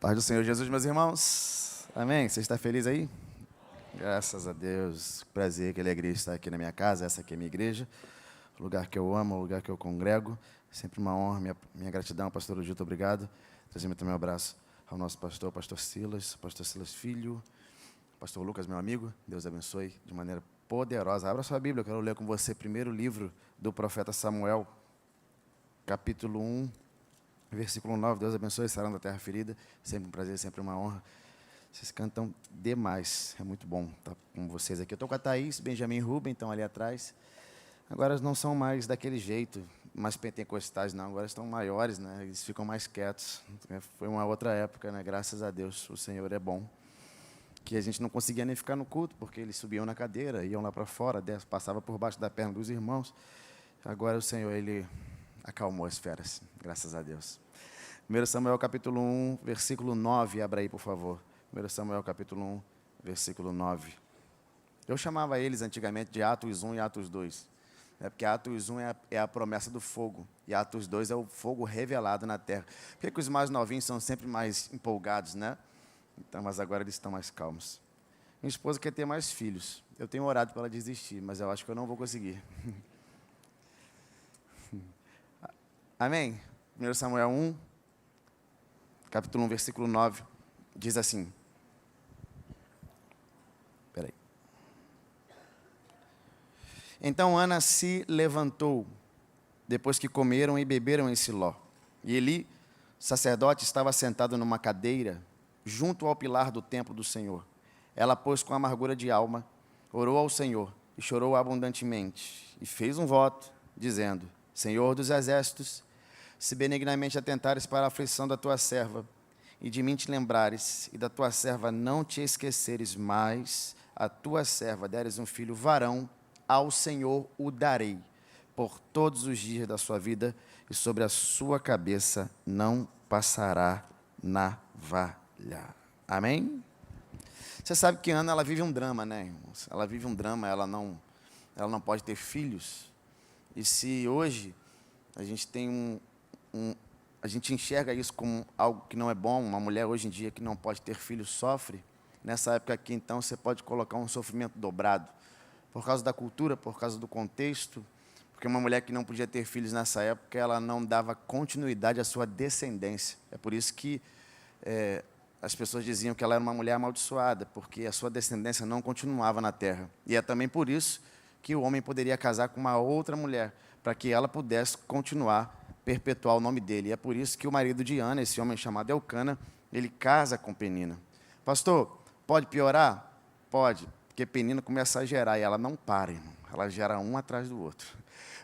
Paz do Senhor Jesus, meus irmãos. Amém? Você está feliz aí? Graças a Deus. Prazer, que alegria estar aqui na minha casa. Essa aqui é a minha igreja. O lugar que eu amo, o lugar que eu congrego. Sempre uma honra, minha gratidão, pastor Gilto, obrigado. Trazer também um abraço ao nosso pastor Silas Filho, pastor Lucas, meu amigo. Deus abençoe de maneira poderosa. Abra sua Bíblia, eu quero ler com você o primeiro livro do profeta Samuel, capítulo 1, versículo 9. Deus abençoe, sarando a terra ferida. Sempre um prazer, sempre uma honra. Vocês cantam demais, é muito bom estar com vocês aqui. Eu estou com a Thaís, Benjamin e Rubem, estão ali atrás. Agora não são mais daquele jeito, mais pentecostais, não. Agora estão maiores, né? Eles ficam mais quietos. Foi uma outra época, né? Graças a Deus, o Senhor é bom. Que a gente não conseguia nem ficar no culto, porque eles subiam na cadeira, iam lá para fora, passavam por baixo da perna dos irmãos. Agora o Senhor, Ele acalmou as feras, graças a Deus. 1 Samuel capítulo 1, versículo 9, abra aí, por favor. 1 Samuel capítulo 1, versículo 9. Eu chamava eles antigamente de Atos 1 e Atos 2. Porque Atos 1 é a promessa do fogo, e Atos 2 é o fogo revelado na terra. Por que os mais novinhos são sempre mais empolgados, né? Então, mas agora eles estão mais calmos. Minha esposa quer ter mais filhos. Eu tenho orado para ela desistir, mas eu acho que eu não vou conseguir. Amém? 1 Samuel 1, capítulo 1, versículo 9, diz assim. Espera aí. Então Ana se levantou, depois que comeram e beberam em Siló. E Eli, sacerdote, estava sentado numa cadeira, junto ao pilar do templo do Senhor. Ela, pois, com amargura de alma, orou ao Senhor e chorou abundantemente. E fez um voto, dizendo: Senhor dos exércitos, se benignamente atentares para a aflição da tua serva, e de mim te lembrares, e da tua serva não te esqueceres mais, a tua serva deres um filho varão, ao Senhor o darei, por todos os dias da sua vida, e sobre a sua cabeça não passará navalha. Amém? Você sabe que Ana, ela vive um drama, né, irmãos? Ela vive um drama, ela não pode ter filhos. E se hoje a gente tem a gente enxerga isso como algo que não é bom, uma mulher hoje em dia que não pode ter filhos sofre, nessa época aqui, então, você pode colocar um sofrimento dobrado, por causa da cultura, por causa do contexto, porque uma mulher que não podia ter filhos nessa época, ela não dava continuidade à sua descendência. É por isso que as pessoas diziam que ela era uma mulher amaldiçoada, porque a sua descendência não continuava na terra. E é também por isso que o homem poderia casar com uma outra mulher, para que ela pudesse continuar, perpetuar o nome dele. E é por isso que o marido de Ana, esse homem chamado Elcana, ele casa com Penina. Pastor, pode piorar? Pode, porque Penina começa a gerar, e ela não para, irmão. Ela gera um atrás do outro.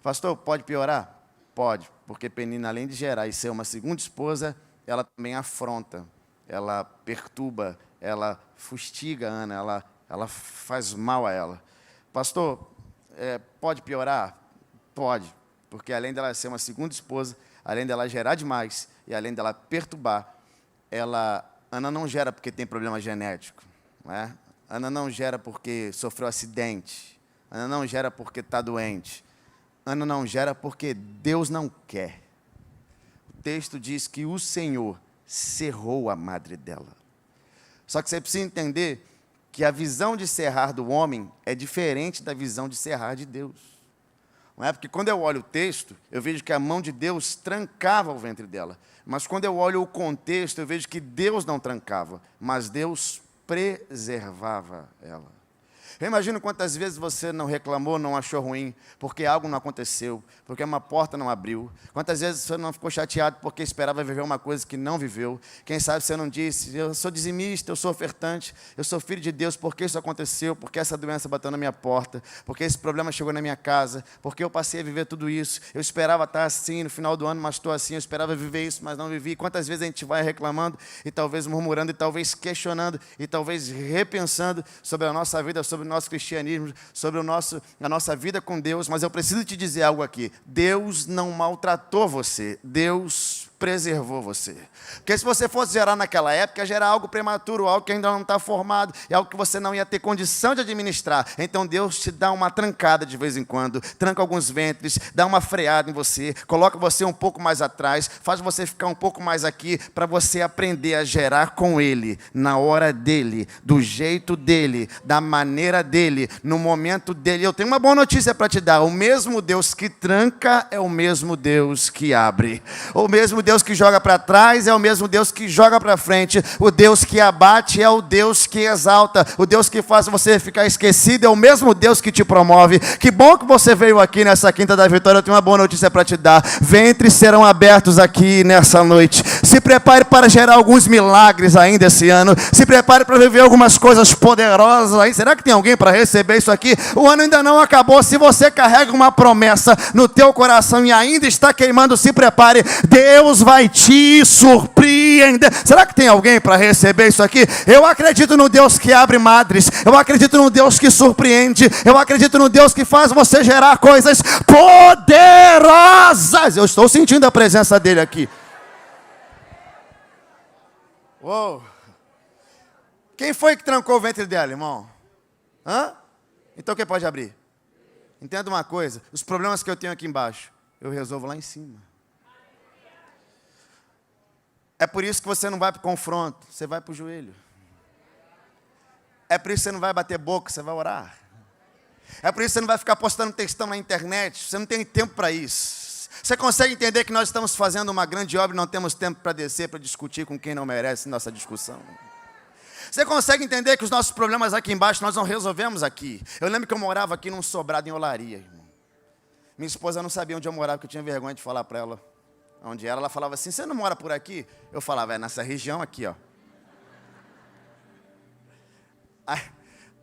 Pastor, pode piorar? Pode, porque Penina, além de gerar e ser uma segunda esposa, ela também afronta, ela perturba, ela fustiga a Ana, ela faz mal a ela. Pastor, pode piorar? Pode, porque além dela ser uma segunda esposa, além dela gerar demais e além dela perturbar, Ana não gera porque tem problema genético, não é? Ana não gera porque sofreu acidente, Ana não gera porque está doente, Ana não gera porque Deus não quer. O texto diz que o Senhor cerrou a madre dela. Só que você precisa entender que a visão de cerrar do homem é diferente da visão de cerrar de Deus. Não é? Porque quando eu olho o texto, eu vejo que a mão de Deus trancava o ventre dela. Mas quando eu olho o contexto, eu vejo que Deus não trancava, mas Deus preservava ela. Eu imagino quantas vezes você não reclamou, não achou ruim, porque algo não aconteceu, porque uma porta não abriu. Quantas vezes você não ficou chateado porque esperava viver uma coisa que não viveu. Quem sabe você não disse: eu sou dizimista, eu sou ofertante, eu sou filho de Deus, porque isso aconteceu, porque essa doença bateu na minha porta, porque esse problema chegou na minha casa, porque eu passei a viver tudo isso. Eu esperava estar assim no final do ano, mas estou assim. Eu esperava viver isso, mas não vivi. Quantas vezes a gente vai reclamando, e talvez murmurando, e talvez questionando, e talvez repensando sobre a nossa vida, sobre o nosso cristianismo, sobre a nossa vida com Deus, mas eu preciso te dizer algo aqui: Deus não maltratou você, Deus preservou você. Porque se você fosse gerar naquela época, ia gerar algo prematuro, algo que ainda não está formado, é algo que você não ia ter condição de administrar. Então Deus te dá uma trancada de vez em quando, tranca alguns ventres, dá uma freada em você, coloca você um pouco mais atrás, faz você ficar um pouco mais aqui, para você aprender a gerar com Ele, na hora dEle, do jeito dEle, da maneira dEle, no momento dEle. Eu tenho uma boa notícia para te dar: o mesmo Deus que tranca é o mesmo Deus que abre. O mesmo Deus que joga para trás é o mesmo Deus que joga para frente. O Deus que abate é o Deus que exalta. O Deus que faz você ficar esquecido é o mesmo Deus que te promove. Que bom que você veio aqui nessa quinta da vitória. Eu tenho uma boa notícia para te dar: ventres serão abertos aqui nessa noite. Se prepare para gerar alguns milagres ainda esse ano. Se prepare para viver algumas coisas poderosas aí. Será que tem alguém para receber isso aqui? O ano ainda não acabou. Se você carrega uma promessa no teu coração e ainda está queimando, se prepare. Deus vai te surpreender. Será que tem alguém para receber isso aqui? Eu acredito no Deus que abre madres. Eu acredito no Deus que surpreende. Eu acredito no Deus que faz você gerar coisas poderosas. Eu estou sentindo a presença dele aqui. Uou. Quem foi que trancou o ventre dela, irmão? Hã? Então quem pode abrir? Entenda uma coisa: os problemas que eu tenho aqui embaixo, eu resolvo lá em cima. É por isso que você não vai para o confronto, você vai para o joelho. É por isso que você não vai bater boca, você vai orar. É por isso que você não vai ficar postando textão na internet, você não tem tempo para isso. Você consegue entender que nós estamos fazendo uma grande obra e não temos tempo para descer, para discutir com quem não merece nossa discussão? Você consegue entender que os nossos problemas aqui embaixo nós não resolvemos aqui? Eu lembro que eu morava aqui num sobrado em Olaria, irmão. Minha esposa não sabia onde eu morava, porque eu tinha vergonha de falar para ela onde era. Ela falava assim: você não mora por aqui? Eu falava: é nessa região aqui, ó. Aí,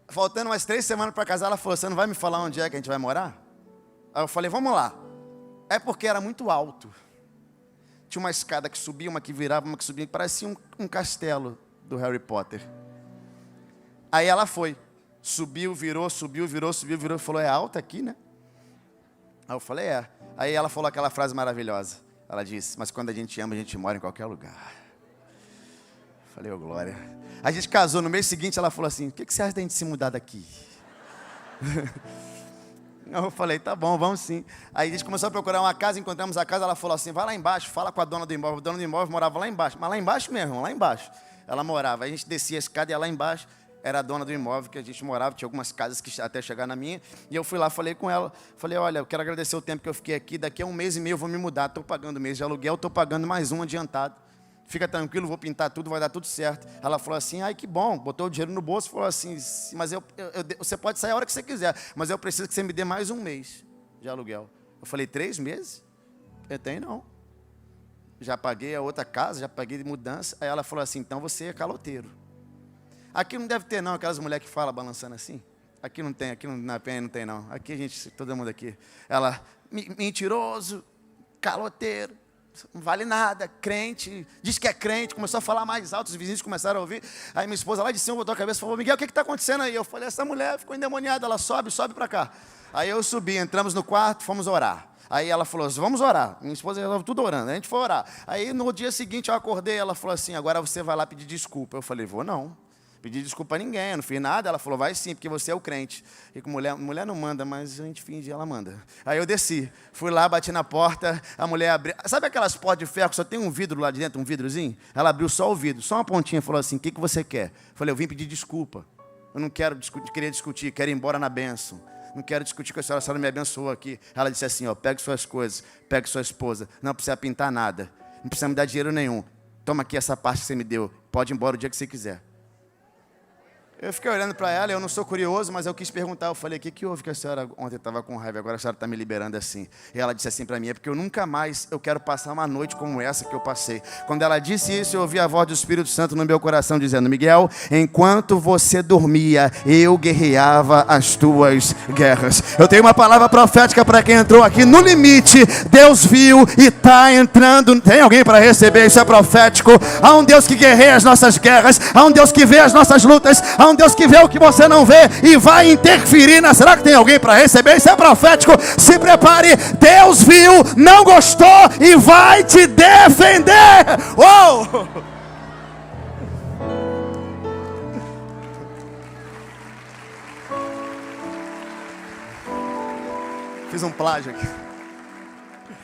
faltando umas 3 semanas para casar, ela falou: você não vai me falar onde é que a gente vai morar? Aí eu falei: vamos lá. É porque era muito alto. Tinha uma escada que subia, uma que virava, uma que subia, parecia um castelo do Harry Potter. Aí ela foi, subiu, virou, subiu, virou, subiu, virou, e falou: é alta aqui, né? Aí eu falei: é. Aí ela falou aquela frase maravilhosa. Ela disse: mas quando a gente ama, a gente mora em qualquer lugar. Eu falei: ô glória. A gente casou, no mês seguinte ela falou assim: o que você acha da gente se mudar daqui? Eu falei: tá bom, vamos sim. Aí a gente começou a procurar uma casa, encontramos a casa. Ela falou assim: vai lá embaixo, fala com a dona do imóvel. A dona do imóvel morava lá embaixo, mas lá embaixo mesmo, lá embaixo ela morava. Aí a gente descia a escada e lá embaixo era a dona do imóvel que a gente morava. Tinha algumas casas que até chegar na minha. E eu fui lá, falei com ela. Falei: olha, eu quero agradecer o tempo que eu fiquei aqui. Daqui a 1 mês e meio eu vou me mudar. Estou pagando mês de aluguel, estou pagando mais um adiantado. Fica tranquilo, vou pintar tudo, vai dar tudo certo. Ela falou assim: ai, que bom. Botou o dinheiro no bolso e falou assim: mas você pode sair a hora que você quiser, mas eu preciso que você me dê mais 1 mês de aluguel. Eu falei: 3 meses? Eu tenho não. Já paguei a outra casa, já paguei de mudança. Aí ela falou assim: então você é caloteiro. Aqui não deve ter não, aquelas mulheres que falam balançando assim. Aqui não tem, aqui na Penha não tem não. Aqui a gente, todo mundo aqui. Ela: mentiroso, caloteiro, não vale nada, crente, diz que é crente. Começou a falar mais alto, os vizinhos começaram a ouvir. Aí minha esposa lá de cima botou a cabeça e falou: Miguel, o que está acontecendo aí? Eu falei: essa mulher ficou endemoniada. Ela: sobe para cá. Aí eu subi, entramos no quarto, fomos orar. Aí ela falou: vamos orar. Minha esposa estava tudo orando, a gente foi orar. Aí no dia seguinte eu acordei, ela falou assim: agora você vai lá pedir desculpa. Eu falei: vou não. Pedir desculpa a ninguém, eu não fiz nada. Ela falou: vai sim, porque você é o crente. E com mulher não manda, mas a gente finge, ela manda. Aí eu desci, fui lá, bati na porta, a mulher abriu. Sabe aquelas portas de ferro que só tem um vidro lá de dentro, um vidrozinho? Ela abriu só o vidro, só uma pontinha, falou assim: o que você quer? Eu falei: eu vim pedir desculpa. Eu não quero queria discutir, quero ir embora na bênção. Não quero discutir com a senhora me abençoou aqui. Ela disse assim: ó, pegue suas coisas, pegue sua esposa, não precisa pintar nada, não precisa me dar dinheiro nenhum. Toma aqui essa parte que você me deu, pode ir embora o dia que você quiser. Eu fiquei olhando para ela, eu não sou curioso, mas eu quis perguntar. Eu falei: o que houve que a senhora ontem estava com raiva, agora a senhora está me liberando assim? E ela disse assim para mim: é porque eu nunca mais eu quero passar uma noite como essa que eu passei. Quando ela disse isso, eu ouvi a voz do Espírito Santo no meu coração dizendo: Miguel, enquanto você dormia, eu guerreava as tuas guerras. Eu tenho uma palavra profética para quem entrou aqui no limite. Deus viu e está entrando. Tem alguém para receber? Isso é profético. Há um Deus que guerreia as nossas guerras, há um Deus que vê as nossas lutas, há um Deus que vê o que você não vê e vai interferir na... Será que tem alguém para receber? Isso é profético. Se prepare. Deus viu, não gostou e vai te defender. Uou! Fiz um plágio aqui.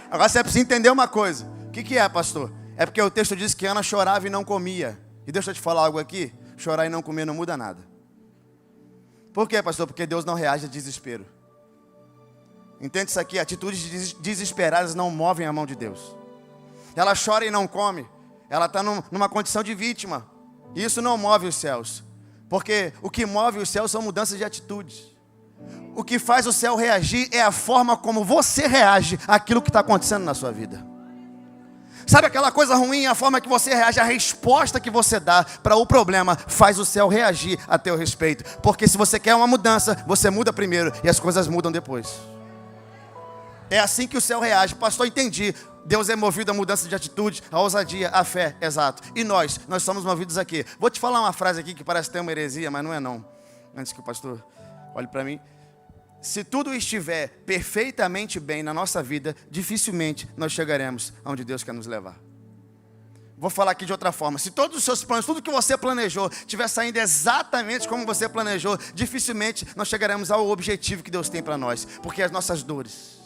Agora você precisa entender uma coisa. O que é, pastor? É porque o texto diz que Ana chorava e não comia. E deixa eu te falar algo aqui. Chorar e não comer não muda nada. Por quê, pastor? Porque Deus não reage a desespero. Entende isso aqui? Atitudes desesperadas não movem a mão de Deus. Ela chora e não come. Ela está numa condição de vítima. E isso não move os céus. Porque o que move os céus são mudanças de atitudes. O que faz o céu reagir é a forma como você reage àquilo que está acontecendo na sua vida. Sabe aquela coisa ruim, a forma que você reage, a resposta que você dá para o problema faz o céu reagir a teu respeito. Porque se você quer uma mudança, você muda primeiro e as coisas mudam depois. É assim que o céu reage. Pastor, entendi. Deus é movido à mudança de atitude, à ousadia, à fé, exato. E nós somos movidos aqui. Vou te falar uma frase aqui que parece ter uma heresia, mas não é não. Antes que o pastor olhe para mim. Se tudo estiver perfeitamente bem na nossa vida, dificilmente nós chegaremos aonde Deus quer nos levar. Vou falar aqui de outra forma. Se todos os seus planos, tudo que você planejou, estiver saindo exatamente como você planejou, dificilmente nós chegaremos ao objetivo que Deus tem para nós. Porque as nossas dores,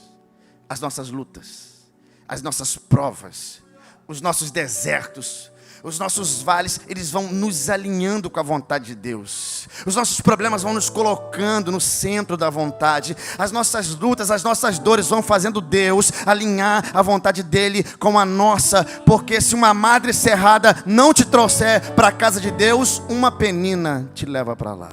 as nossas lutas, as nossas provas, os nossos desertos, os nossos vales, eles vão nos alinhando com a vontade de Deus. Os nossos problemas vão nos colocando no centro da vontade. As nossas lutas, as nossas dores vão fazendo Deus alinhar a vontade dEle com a nossa. Porque se uma madre cerrada não te trouxer para a casa de Deus, uma penina te leva para lá.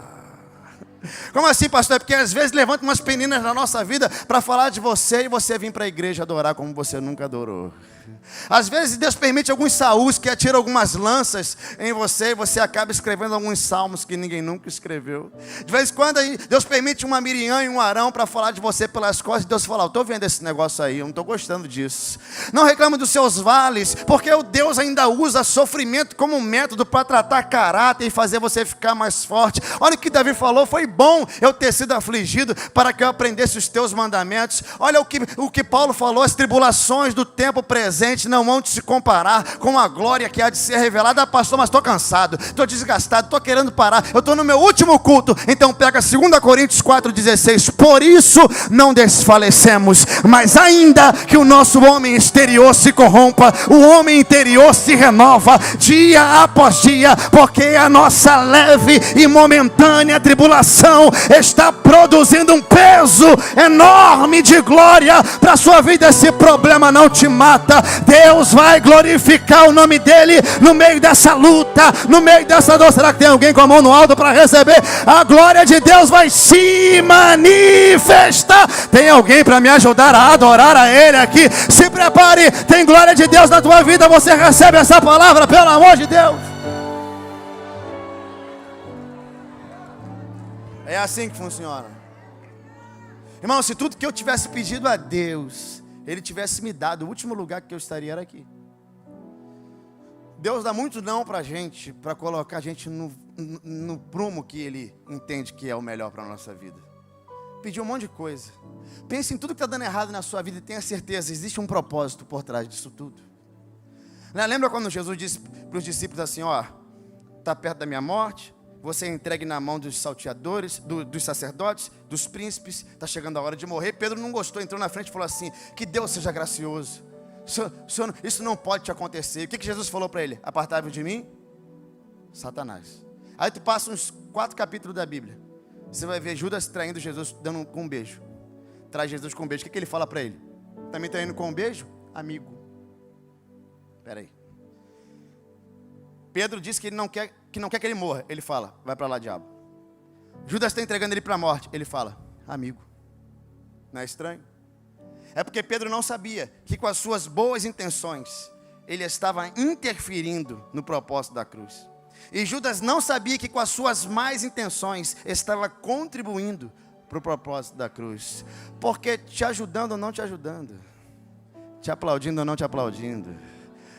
Como assim, pastor? É porque às vezes levanta umas peninas na nossa vida para falar de você e você vir para a igreja adorar como você nunca adorou. Às vezes Deus permite alguns Saús que atiram algumas lanças em você e você acaba escrevendo alguns salmos que ninguém nunca escreveu. De vez em quando Deus permite uma Miriam e um Arão para falar de você pelas costas e Deus fala, eu estou vendo esse negócio aí, eu não estou gostando disso. Não reclame dos seus vales, porque o Deus ainda usa sofrimento como um método para tratar caráter e fazer você ficar mais forte. Olha o que Davi falou, foi bom eu ter sido afligido para que eu aprendesse os teus mandamentos. Olha o que Paulo falou, as tribulações do tempo presente não vão se comparar com a glória que há de ser revelada. Ah, pastor, mas estou cansado, estou desgastado, estou querendo parar, eu estou no meu último culto. Então pega 2 Coríntios 4,16. Por isso não desfalecemos, mas ainda que o nosso homem exterior se corrompa, o homem interior se renova dia após dia, porque a nossa leve e momentânea tribulação está produzindo um peso enorme de glória para a sua vida. Esse problema não te mata. Deus vai glorificar o nome dEle no meio dessa luta, no meio dessa dor. Será que tem alguém com a mão no alto para receber? A glória de Deus vai se manifestar. Tem alguém para me ajudar a adorar a Ele aqui? Se prepare, tem glória de Deus na tua vida. Você recebe essa palavra, pelo amor de Deus. É assim que funciona. Irmão, se tudo que eu tivesse pedido a Deus, Ele tivesse me dado, o último lugar que eu estaria era aqui. Deus dá muito não para a gente, para colocar a gente no prumo que Ele entende que é o melhor para a nossa vida. Pediu um monte de coisa. Pense em tudo que está dando errado na sua vida e tenha certeza, existe um propósito por trás disso tudo. Lembra quando Jesus disse para os discípulos assim, ó, está perto da minha morte, você é entregue na mão dos salteadores, dos sacerdotes, dos príncipes, está chegando a hora de morrer. Pedro não gostou, entrou na frente e falou assim, que Deus seja gracioso. Isso não pode te acontecer. O que Jesus falou para ele? Apartai-vos de mim, Satanás. Aí tu passa uns 4 capítulos da Bíblia, você vai ver Judas traindo Jesus, dando com um beijo. Traz Jesus com um beijo. O que ele fala para ele? Também está indo com um beijo? Amigo. Espera aí. Pedro disse que ele não quer que ele morra. Ele fala, vai para lá, diabo. Judas está entregando ele para a morte. Ele fala, amigo. Não é estranho? É porque Pedro não sabia que com as suas boas intenções ele estava interferindo no propósito da cruz. E Judas não sabia que com as suas más intenções estava contribuindo para o propósito da cruz. Porque te ajudando ou não te ajudando, te aplaudindo ou não te aplaudindo,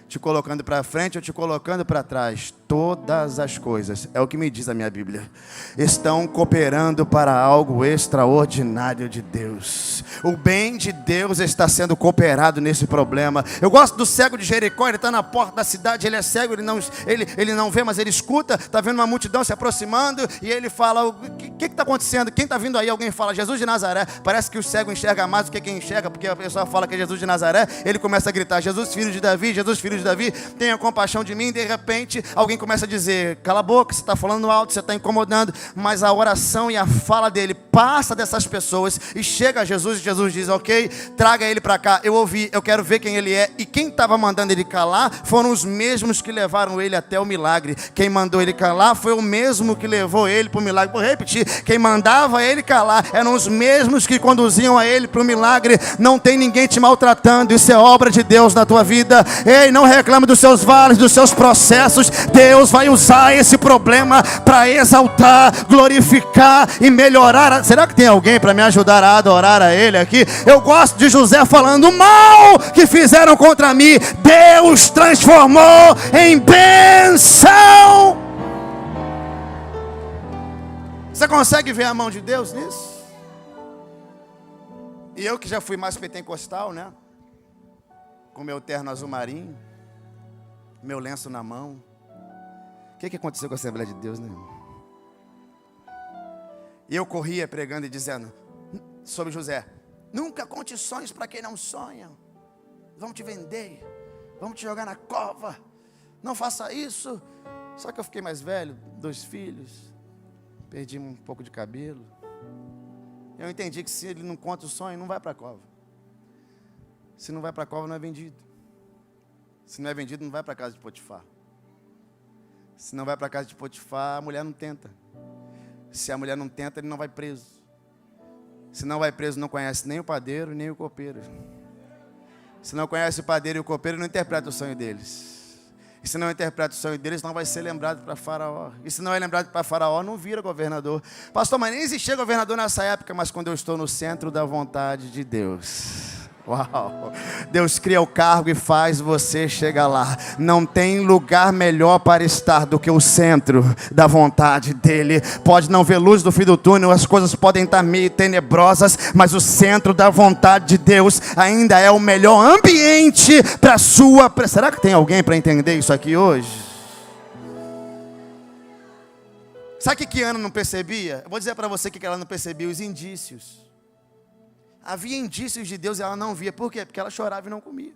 te colocando para frente ou te colocando para trás, todas as coisas, é o que me diz a minha Bíblia, estão cooperando para algo extraordinário de Deus. O bem de Deus está sendo cooperado nesse problema. Eu gosto do cego de Jericó. Ele está na porta da cidade, ele é cego, ele não vê, mas ele escuta. Está vendo uma multidão se aproximando e ele fala: o que está acontecendo? Quem está vindo aí? Alguém fala: Jesus de Nazaré. Parece que o cego enxerga mais do que quem enxerga, porque a pessoa fala que é Jesus de Nazaré. Ele começa a gritar: Jesus, filho de Davi, Jesus, filho de Davi, tenha compaixão de mim. De repente alguém começa a dizer: cala a boca, você está falando alto, você está incomodando. Mas a oração e a fala dele passa dessas pessoas e chega a Jesus. E Jesus diz: ok, traga ele para cá, eu ouvi, eu quero ver quem ele é. E quem estava mandando ele calar foram os mesmos que levaram ele até o milagre. Quem mandou ele calar foi o mesmo que levou ele para o milagre. Vou repetir: quem mandava ele calar eram os mesmos que conduziam a ele para o milagre. Não tem ninguém te maltratando, isso é obra de Deus na tua vida. Ei, não reclame dos seus vales, dos seus processos. Deus vai usar esse problema para exaltar, glorificar e melhorar. Será que tem alguém para me ajudar a adorar a ele aqui? Eu gosto de José falando: o mal que fizeram contra mim, Deus transformou em bênção. Você consegue ver a mão de Deus nisso? E eu que já fui mais pentecostal, né? Com meu terno azul marinho, meu lenço na mão. O que aconteceu com a Assembleia de Deus, né? E eu corria pregando e dizendo sobre José: nunca conte sonhos para quem não sonha. Vão te vender, vão te jogar na cova, não faça isso. Só que eu fiquei mais velho, 2 filhos, perdi um pouco de cabelo. Eu entendi que se ele não conta o sonho, não vai para a cova. Se não vai para a cova, não é vendido. Se não é vendido, não vai para a casa de Potifar. Se não vai para a casa de Potifar, a mulher não tenta. Se a mulher não tenta, ele não vai preso. Se não vai preso, não conhece nem o padeiro, nem o copeiro. Se não conhece o padeiro e o copeiro, não interpreta o sonho deles. E se não interpreta o sonho deles, não vai ser lembrado para Faraó. E se não é lembrado para Faraó, não vira governador. Pastor, mas nem existia governador nessa época. Mas quando eu estou no centro da vontade de Deus... Uau! Deus cria o cargo e faz você chegar lá. Não tem lugar melhor para estar do que o centro da vontade dEle. Pode não ver luz do fim do túnel, as coisas podem estar meio tenebrosas, mas o centro da vontade de Deus ainda é o melhor ambiente para a sua... Será que tem alguém para entender isso aqui hoje? Sabe o que Ana não percebia? Eu vou dizer para você o que ela não percebia: os indícios. Havia indícios de Deus e ela não via. Por quê? Porque ela chorava e não comia.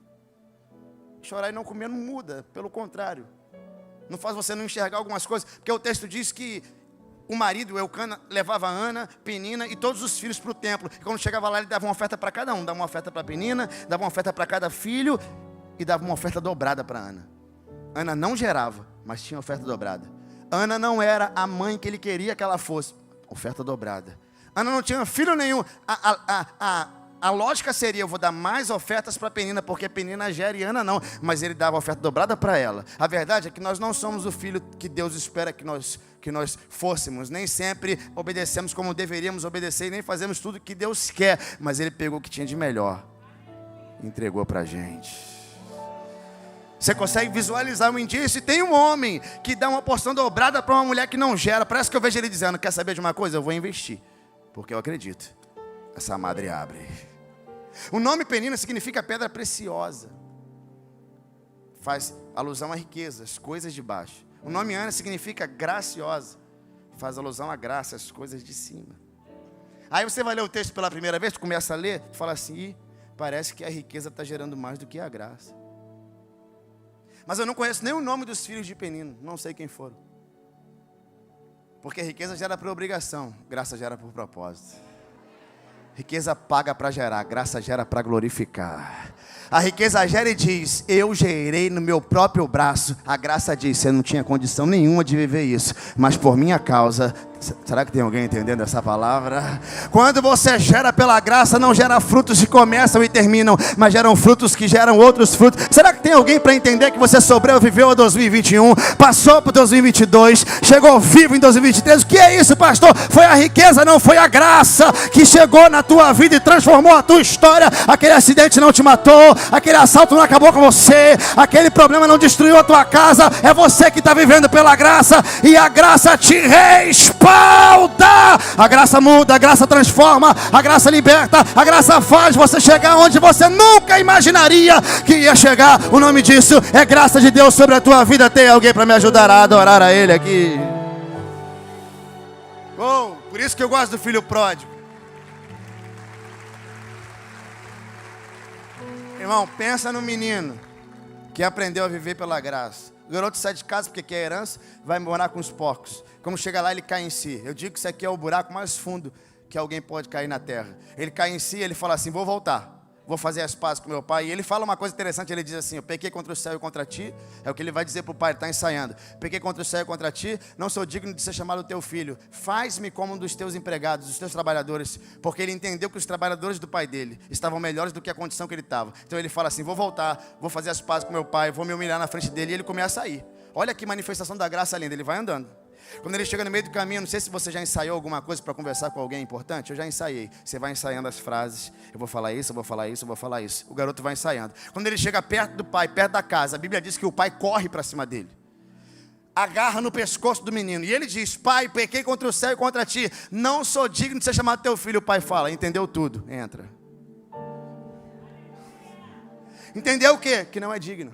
Chorar e não comer não muda, pelo contrário. Não faz você não enxergar algumas coisas. Porque o texto diz que o marido, Eucana, levava Ana, Penina e todos os filhos para o templo. E quando chegava lá, ele dava uma oferta para cada um. Dava uma oferta para Penina, dava uma oferta para cada filho e dava uma oferta dobrada para Ana. Ana não gerava, mas tinha oferta dobrada. Ana não era a mãe que ele queria que ela fosse. Oferta dobrada. Ana não tinha filho nenhum. A lógica seria: eu vou dar mais ofertas para Penina, porque Penina gera e Ana não. Mas ele dava oferta dobrada para ela. A verdade é que nós não somos o filho que Deus espera que nós fôssemos. Nem sempre obedecemos como deveríamos obedecer, e nem fazemos tudo que Deus quer. Mas Ele pegou o que tinha de melhor e entregou para a gente. Você consegue visualizar um indício? E tem um homem que dá uma porção dobrada para uma mulher que não gera. Parece que eu vejo ele dizendo: quer saber de uma coisa? Eu vou investir, porque eu acredito. Essa madre abre. O nome Penina significa pedra preciosa. Faz alusão a riquezas, coisas de baixo. O nome Ana significa graciosa. Faz alusão à graça, as coisas de cima. Aí você vai ler o texto pela primeira vez, tu começa a ler, tu fala assim: parece que a riqueza está gerando mais do que a graça. Mas eu não conheço nem o nome dos filhos de Penina. Não sei quem foram. Porque riqueza gera por obrigação, graça gera por propósito. Riqueza paga para gerar, graça gera para glorificar. A riqueza gera e diz: eu gerei no meu próprio braço. A graça diz: você não tinha condição nenhuma de viver isso, mas por minha causa Será que tem alguém entendendo essa palavra? Quando você gera pela graça, não gera frutos que começam e terminam, mas geram frutos que geram outros frutos. Será que tem alguém para entender que você sobreviveu a 2021, passou para 2022, chegou vivo em 2023? O que é isso, pastor? Foi a riqueza, não foi a graça que chegou na tua vida e transformou a tua história. Aquele acidente não te matou, aquele assalto não acabou com você, aquele problema não destruiu a tua casa. É você que está vivendo pela graça, e a graça te respalda. A graça muda, a graça transforma, a graça liberta, a graça faz você chegar onde você nunca imaginaria que ia chegar. O nome disso é graça de Deus sobre a tua vida. Tem alguém para me ajudar a adorar a Ele aqui? Por isso que eu gosto do filho pródigo. Irmão, pensa no menino que aprendeu a viver pela graça. O garoto sai de casa porque quer herança, vai morar com os porcos. Quando chega lá, ele cai em si. Eu digo que isso aqui é o buraco mais fundo que alguém pode cair na terra. Ele cai em si, ele fala assim: vou voltar, vou fazer as pazes com meu pai. E ele fala uma coisa interessante, ele diz assim: eu pequei contra o céu e contra ti. É o que ele vai dizer para o pai, ele está ensaiando. Pequei contra o céu e contra ti, não sou digno de ser chamado teu filho. Faz-me como um dos teus empregados, dos teus trabalhadores. Porque ele entendeu que os trabalhadores do pai dele estavam melhores do que a condição que ele estava. Então ele fala assim: vou voltar, vou fazer as pazes com meu pai, vou me humilhar na frente dele. E ele começa a ir. Olha que manifestação da graça linda, ele vai andando. Quando ele chega no meio do caminho, não sei se você já ensaiou alguma coisa para conversar com alguém importante. Eu já ensaiei. Você vai ensaiando as frases. Eu vou falar isso, eu vou falar isso, eu vou falar isso. O garoto vai ensaiando. Quando ele chega perto do pai, perto da casa, a Bíblia diz que o pai corre para cima dele, agarra no pescoço do menino. E ele diz: pai, pequei contra o céu e contra ti, não sou digno de ser chamado teu filho. O pai fala: entendeu tudo, entra. Entendeu o quê? Que não é digno.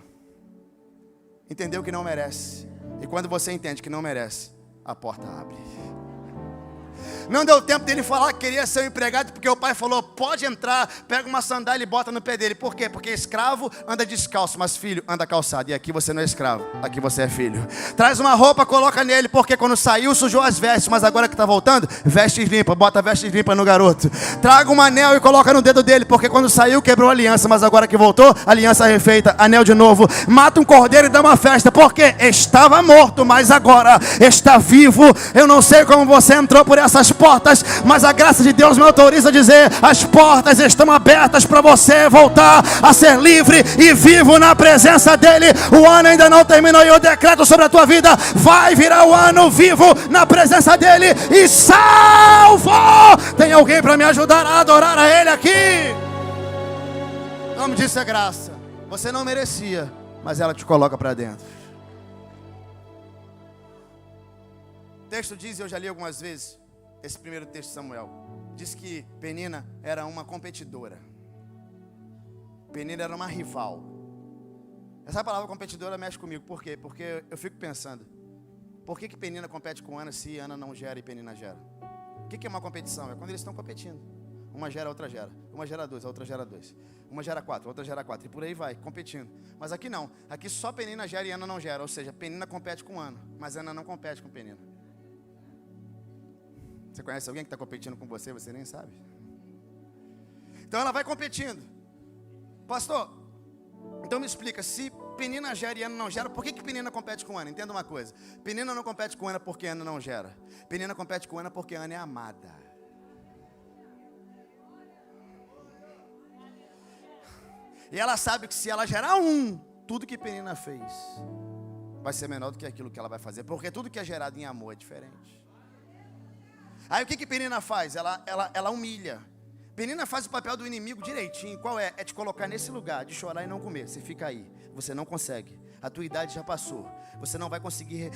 Entendeu que não merece. E quando você entende que não merece, a porta abre. Não deu tempo dele falar que queria ser um empregado, porque o pai falou: pode entrar, pega uma sandália e bota no pé dele. Por quê? Porque escravo anda descalço, mas filho anda calçado. E aqui você não é escravo, aqui você é filho. Traz uma roupa, coloca nele, porque quando saiu sujou as vestes, mas agora que está voltando, vestes limpas, bota vestes limpas no garoto. Traga um anel e coloca no dedo dele, porque quando saiu quebrou a aliança, mas agora que voltou, aliança refeita, anel de novo. Mata um cordeiro e dá uma festa, porque estava morto, mas agora está vivo. Eu não sei como você entrou por essas portas, mas a graça de Deus me autoriza a dizer: as portas estão abertas para você voltar a ser livre e vivo na presença dele. O ano ainda não terminou e eu decreto sobre a tua vida: vai virar o ano vivo na presença dele e salvo. Tem alguém para me ajudar a adorar a ele aqui? O nome disso é graça. Você não merecia, mas ela te coloca para dentro. O texto diz, eu já li algumas vezes esse primeiro texto de Samuel, diz que Penina era uma competidora. Penina era uma rival. Essa palavra competidora mexe comigo. Por quê? Porque eu fico pensando: por que Penina compete com Ana se Ana não gera e Penina gera? O que é uma competição? É quando eles estão competindo. Uma gera, a outra gera. Uma gera dois, a outra gera dois. Uma gera quatro, a outra gera quatro. E por aí vai, competindo. Mas aqui não. Aqui só Penina gera e Ana não gera. Ou seja, Penina compete com Ana, mas Ana não compete com Penina. Você conhece alguém que está competindo com você, você nem sabe? Então ela vai competindo. Pastor, então me explica, se Penina gera e Ana não gera, por que Penina compete com Ana? Entenda uma coisa: Penina não compete com Ana porque Ana não gera. Penina compete com Ana porque Ana é amada. E ela sabe que se ela gerar tudo que Penina fez vai ser menor do que aquilo que ela vai fazer, porque tudo que é gerado em amor é diferente. Aí o que Penina faz? Ela humilha. Penina faz o papel do inimigo direitinho. Qual é? É te colocar nesse lugar de chorar e não comer. Você fica aí, você não consegue. A tua idade já passou. Você não vai conseguir,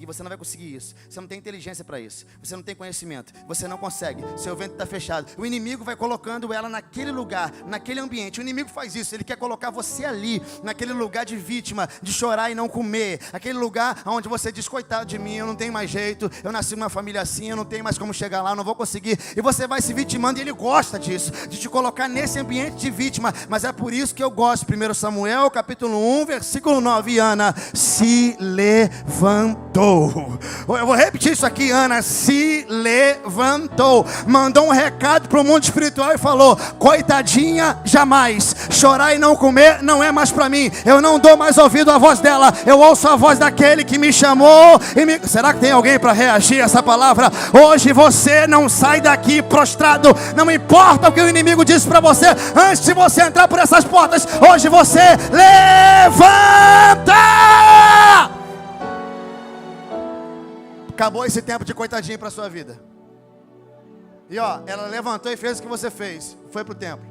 você não vai conseguir isso. Você não tem inteligência para isso. Você não tem conhecimento. Você não consegue. Seu ventre está fechado. O inimigo vai colocando ela naquele lugar, naquele ambiente. O inimigo faz isso. Ele quer colocar você ali, naquele lugar de vítima, de chorar e não comer. Aquele lugar onde você diz: coitado de mim, eu não tenho mais jeito. Eu nasci numa família assim, eu não tenho mais como chegar lá, eu não vou conseguir. E você vai se vitimando, e ele gosta disso, de te colocar nesse ambiente de vítima. Mas é por isso que eu gosto. 1 Samuel, capítulo 1, versículo 9. Ana se levantou. levantou. Eu vou repetir isso aqui. Ana se levantou, mandou um recado para o mundo espiritual e falou: coitadinha, jamais. Chorar e não comer não é mais para mim. Eu não dou mais ouvido à voz dela. Eu ouço a voz daquele que me chamou Será que tem alguém para reagir a essa palavra? Hoje você não sai daqui prostrado. Não importa o que o inimigo disse para você antes de você entrar por essas portas. Hoje você levanta. Acabou esse tempo de coitadinho para sua vida. E ela levantou e fez o que você fez. Foi para o templo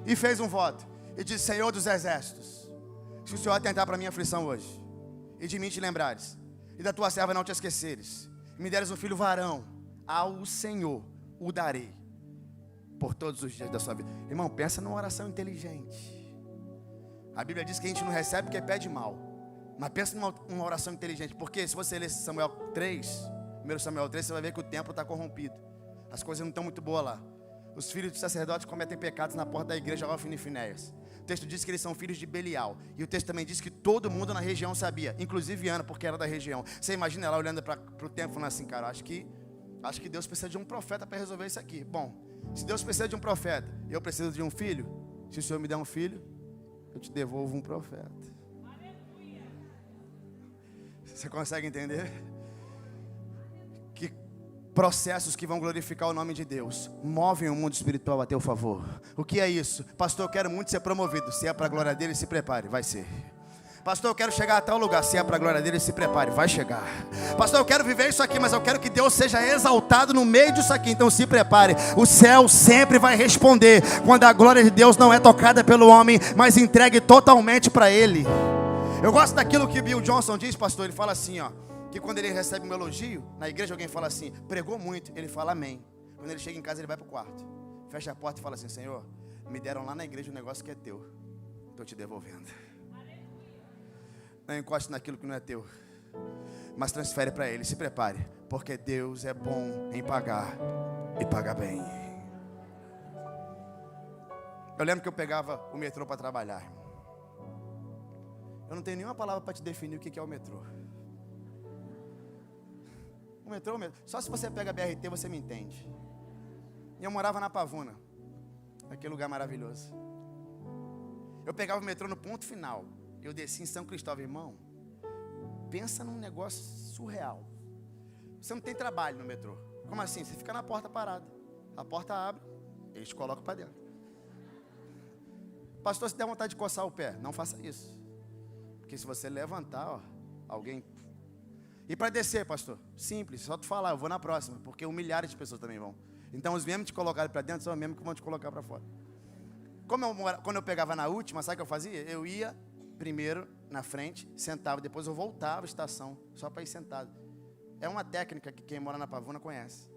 e fez um voto e disse: Senhor dos exércitos, se o Senhor atentar para a minha aflição hoje, e de mim te lembrares, e da tua serva não te esqueceres, e me deres um filho varão, ao Senhor o darei por todos os dias da sua vida. Irmão, pensa numa oração inteligente. A Bíblia diz que a gente não recebe porque pede mal. Mas pensa numa oração inteligente. Porque se você ler Samuel 3, 1 Samuel 3, você vai ver que o templo está corrompido. As coisas não estão muito boas lá. Os filhos dos sacerdotes cometem pecados na porta da igreja Ofni e Finéias. O texto diz que eles são filhos de Belial. E o texto também diz que todo mundo na região sabia, inclusive Ana, porque era da região. Você imagina ela olhando para o templo e falando assim: cara, acho que Deus precisa de um profeta para resolver isso aqui. Bom, se Deus precisa de um profeta, eu preciso de um filho. Se o Senhor me der um filho, eu te devolvo um profeta. Você consegue entender? Que processos que vão glorificar o nome de Deus movem o mundo espiritual a teu favor. O que é isso? Pastor, eu quero muito ser promovido. Se é para a glória dele, se prepare, vai ser. Pastor, eu quero chegar a tal lugar. Se é para a glória dele, se prepare, vai chegar. Pastor, eu quero viver isso aqui, mas eu quero que Deus seja exaltado no meio disso aqui. Então se prepare. O céu sempre vai responder quando a glória de Deus não é tocada pelo homem, mas entregue totalmente para ele. Eu gosto daquilo que Bill Johnson diz, pastor. Ele fala assim, que quando ele recebe um elogio na igreja, alguém fala assim: pregou muito. Ele fala amém. Quando ele chega em casa, ele vai para o quarto, fecha a porta e fala assim: Senhor, me deram lá na igreja um negócio que é teu, estou te devolvendo. Não encoste naquilo que não é teu, mas transfere para ele. Se prepare, porque Deus é bom em pagar e paga bem. Eu lembro que eu pegava o metrô para trabalhar. Eu não tenho nenhuma palavra para te definir o que é o metrô. O metrô, só se você pega a BRT você me entende. E eu morava na Pavuna, aquele lugar maravilhoso. Eu pegava o metrô no ponto final. Eu desci em São Cristóvão, irmão. Pensa num negócio surreal. Você não tem trabalho no metrô. Como assim? Você fica na porta parado. A porta abre, eles te colocam para dentro. Pastor, se der vontade de coçar o pé, não faça isso. Porque se você levantar, alguém... E para descer, pastor? Simples, só tu falar, eu vou na próxima. Porque milhares de pessoas também vão. Então os mesmos que te colocaram para dentro são os mesmos que vão te colocar para fora. Quando eu pegava na última, sabe o que eu fazia? Eu ia primeiro na frente, sentava, depois eu voltava à estação, só para ir sentado. É uma técnica que quem mora na Pavuna conhece.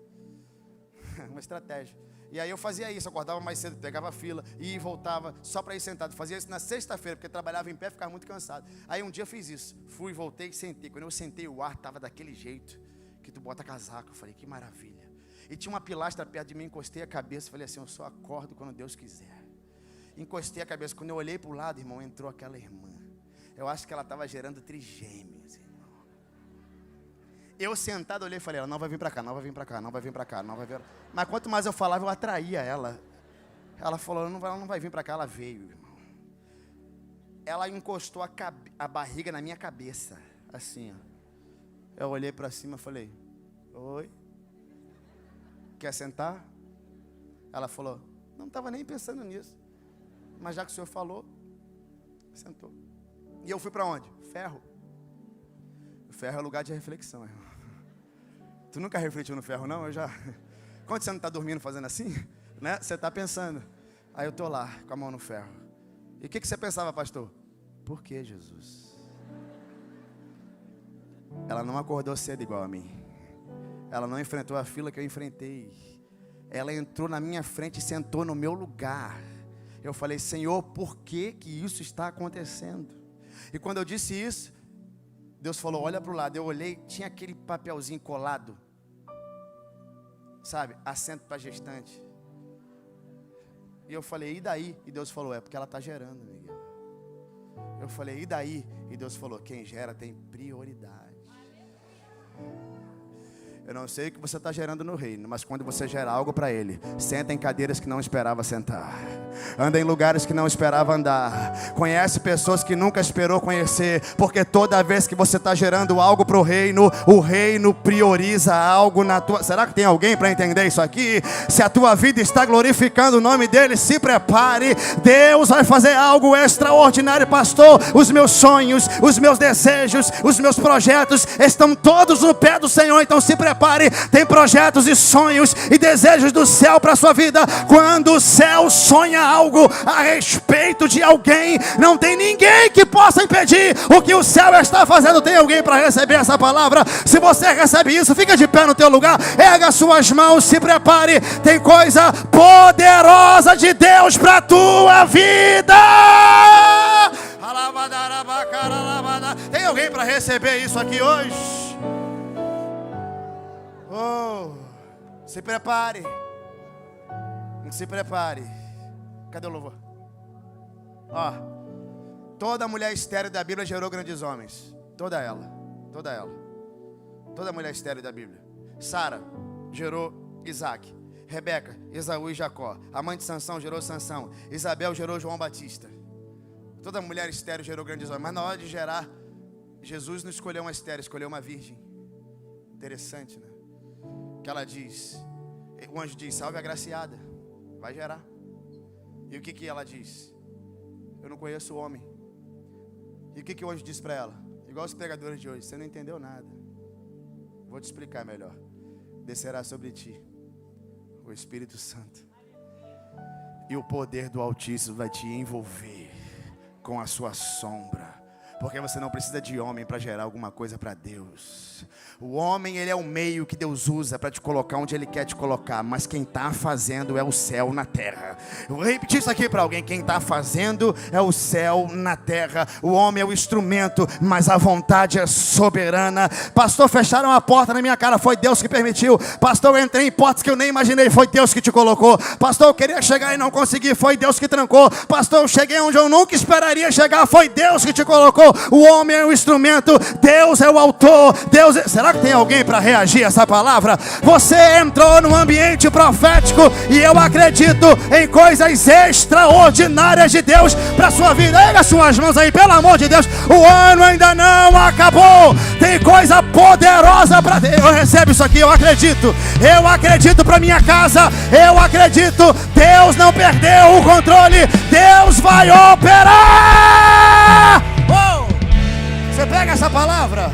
Uma estratégia. E aí eu fazia isso, acordava mais cedo, pegava a fila, ia e voltava, só para ir sentado. Fazia isso na sexta-feira, porque trabalhava em pé, ficava muito cansado. Aí um dia eu fiz isso, fui, voltei e sentei. Quando eu sentei, o ar estava daquele jeito, que tu bota casaco. Eu falei, que maravilha. E tinha uma pilastra perto de mim, encostei a cabeça, falei assim: eu só acordo quando Deus quiser. Encostei a cabeça, quando eu olhei para o lado, irmão, entrou aquela irmã. Eu acho que ela estava gerando trigêmeos, irmão. Eu sentado, olhei e falei: ela não vai vir para cá, não vai vir para cá, não vai vir para cá, não vai vir. Mas quanto mais eu falava, eu atraía ela. Ela falou: ela não vai vir para cá, ela veio, irmão. Ela encostou a barriga na minha cabeça, assim, Eu olhei para cima e falei: oi, quer sentar? Ela falou: não estava nem pensando nisso, mas já que o senhor falou, sentou. E eu fui para onde? Ferro. O ferro é lugar de reflexão, irmão. Tu nunca refletiu no ferro, não? Eu já. Quando você não está dormindo fazendo assim, né? Você está pensando. Aí eu estou lá, com a mão no ferro. E o que você pensava, pastor? Por que, Jesus? Ela não acordou cedo igual a mim. Ela não enfrentou a fila que eu enfrentei. Ela entrou na minha frente e sentou no meu lugar. Eu falei: Senhor, por que isso está acontecendo? E quando eu disse isso, Deus falou: olha para o lado. Eu olhei, tinha aquele papelzinho colado, sabe, assento para gestante. E eu falei: e daí? E Deus falou: é porque ela está gerando, Miguel. Eu falei: e daí? E Deus falou: quem gera tem prioridade. Eu não sei o que você está gerando no reino, mas quando você gera algo para Ele, senta em cadeiras que não esperava sentar, anda em lugares que não esperava andar, conhece pessoas que nunca esperou conhecer, porque toda vez que você está gerando algo para o reino prioriza algo na tua... Será que tem alguém para entender isso aqui? Se a tua vida está glorificando o nome dEle, se prepare, Deus vai fazer algo extraordinário. Pastor, os meus sonhos, os meus desejos, os meus projetos estão todos no pé do Senhor, então se prepare. Tem projetos e sonhos e desejos do céu para a sua vida. Quando o céu sonha algo a respeito de alguém, não tem ninguém que possa impedir o que o céu está fazendo. Tem alguém para receber essa palavra? Se você recebe isso, fica de pé no teu lugar, erga suas mãos, se prepare. Tem coisa poderosa de Deus para a tua vida. Tem alguém para receber isso aqui hoje? Oh, se prepare. Se prepare. Cadê o louvor? Ó, toda mulher estéril da Bíblia gerou grandes homens. Toda ela. Toda mulher estéril da Bíblia. Sara gerou Isaac. Rebeca, Esaú e Jacó. A mãe de Sansão gerou Sansão. Isabel gerou João Batista. Toda mulher estéril gerou grandes homens. Mas na hora de gerar, Jesus não escolheu uma estéril, escolheu uma virgem. Interessante, né? Que ela diz, o anjo diz, salve a agraciada, vai gerar. E o que ela diz? Eu não conheço o homem. E o que o anjo diz para ela? Igual os pregadores de hoje, você não entendeu nada. Vou te explicar melhor. Descerá sobre ti o Espírito Santo, e o poder do Altíssimo vai te envolver com a sua sombra. Porque você não precisa de homem para gerar alguma coisa para Deus. O homem, ele é o meio que Deus usa para te colocar onde Ele quer te colocar. Mas quem está fazendo é o céu na terra. Eu vou repetir isso aqui para alguém. Quem está fazendo é o céu na terra. O homem é o instrumento, mas a vontade é soberana. Pastor, fecharam a porta na minha cara, foi Deus que permitiu. Pastor, eu entrei em portas que eu nem imaginei, foi Deus que te colocou. Pastor, eu queria chegar e não consegui, foi Deus que trancou. Pastor, eu cheguei onde eu nunca esperaria chegar, foi Deus que te colocou. O homem é o instrumento, Deus é o autor. Deus é... Será que tem alguém para reagir a essa palavra? Você entrou num ambiente profético e eu acredito em coisas extraordinárias de Deus para sua vida. Erga suas mãos aí, pelo amor de Deus. O ano ainda não acabou. Tem coisa poderosa para Deus. Eu recebo isso aqui, eu acredito. Eu acredito para minha casa. Eu acredito. Deus não perdeu o controle. Deus vai operar. Você pega essa palavra?